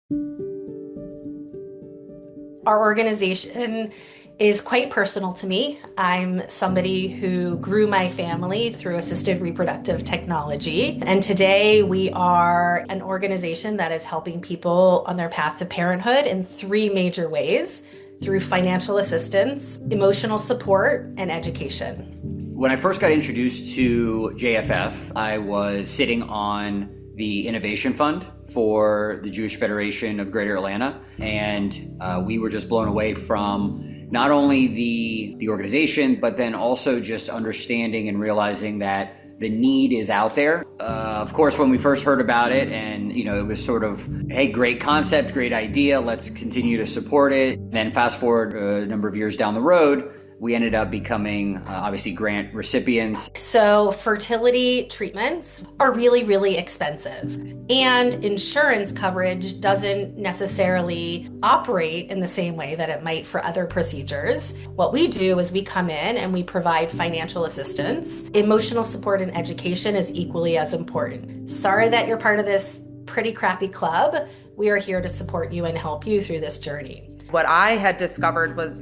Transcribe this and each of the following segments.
Our organization is quite personal to me. I'm somebody who grew my family through assisted reproductive technology. And today we are an organization that is helping people on their path to parenthood in three major ways: through financial assistance, emotional support, and education. When I first got introduced to JFF, I was sitting on the Innovation Fund for the Jewish Federation of Greater Atlanta, and we were just blown away from not only the organization, but then also just understanding and realizing that the need is out there. Of course, when we first heard about it, and it was sort of, hey, great concept, great idea, let's continue to support it. And then fast forward a number of years down the road, we ended up becoming, obviously, grant recipients. So fertility treatments are really, really expensive. And insurance coverage doesn't necessarily operate in the same way that it might for other procedures. What we do is we come in and we provide financial assistance. Emotional support and education is equally as important. Sorry that you're part of this pretty crappy club. We are here to support you and help you through this journey. What I had discovered was,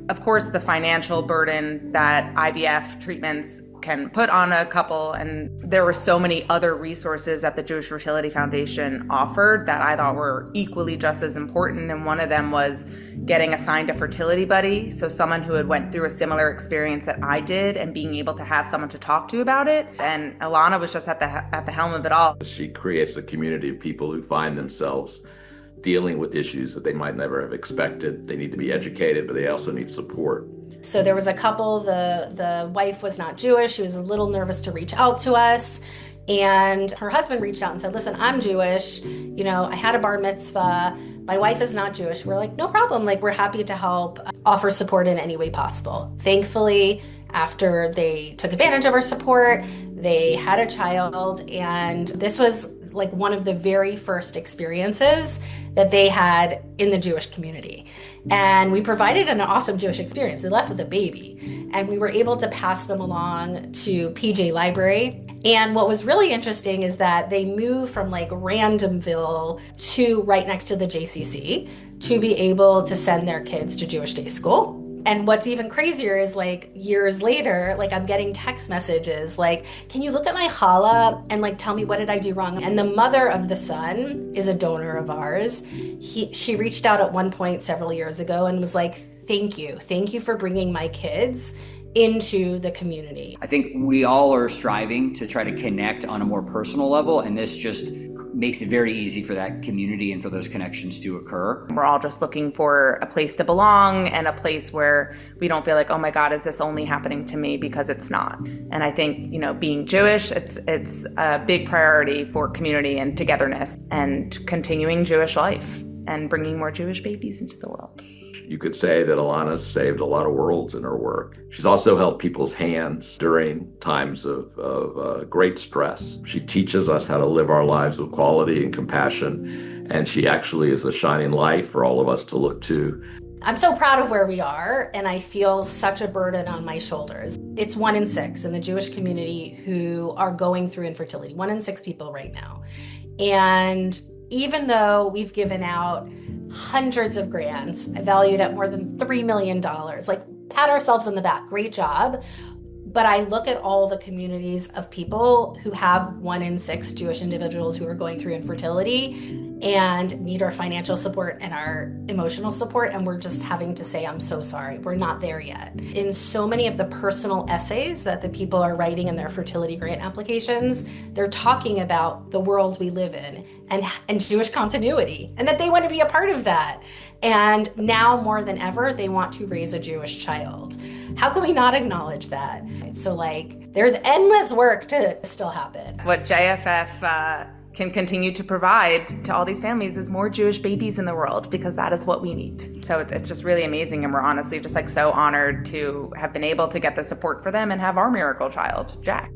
of course, the financial burden that IVF treatments can put on a couple. And there were so many other resources that the Jewish Fertility Foundation offered that I thought were equally just as important. And one of them was getting assigned a fertility buddy. So someone who had went through a similar experience that I did and being able to have someone to talk to about it. And Alana was just at the helm of it all. She creates a community of people who find themselves dealing with issues that they might never have expected. They need to be educated, but they also need support. So there was a couple, the wife was not Jewish. She was a little nervous to reach out to us. And her husband reached out and said, listen, I'm Jewish. I had a bar mitzvah. My wife is not Jewish. We're like, no problem. We're happy to help, offer support in any way possible. Thankfully, after they took advantage of our support, they had a child. And this was one of the very first experiences that they had in the Jewish community. And we provided an awesome Jewish experience. They left with a baby, and we were able to pass them along to PJ Library. And what was really interesting is that they moved from Randomville to right next to the JCC to be able to send their kids to Jewish day school. And what's even crazier is years later, I'm getting text messages can you look at my challah and tell me what did I do wrong? And the mother of the son is a donor of ours. She reached out at one point several years ago and was like, thank you for bringing my kids into the community. I think we all are striving to try to connect on a more personal level, and this just makes it very easy for that community and for those connections to occur. We're all just looking for a place to belong and a place where we don't feel like, oh my God, is this only happening to me? Because it's not. And I think, being Jewish, it's a big priority for community and togetherness and continuing Jewish life and bringing more Jewish babies into the world. You could say that Alana's saved a lot of worlds in her work. She's also held people's hands during times of great stress. She teaches us how to live our lives with quality and compassion, and she actually is a shining light for all of us to look to. I'm so proud of where we are, and I feel such a burden on my shoulders. It's 1 in 6 in the Jewish community who are going through infertility, 1 in 6 people right now. And even though we've given out hundreds of grants valued at more than $3 million, pat ourselves on the back, great job. But I look at all the communities of people who have 1 in 6 Jewish individuals who are going through infertility and need our financial support and our emotional support, and we're just having to say, I'm so sorry, we're not there yet. In so many of the personal essays that the people are writing in their fertility grant applications, they're talking about the world we live in and Jewish continuity, and that they want to be a part of that. And now more than ever, they want to raise a Jewish child. How can we not acknowledge that? So there's endless work to still happen. What JFF can continue to provide to all these families is more Jewish babies in the world, because that is what we need. So it's just really amazing, and we're honestly just so honored to have been able to get the support for them and have our miracle child, Jack.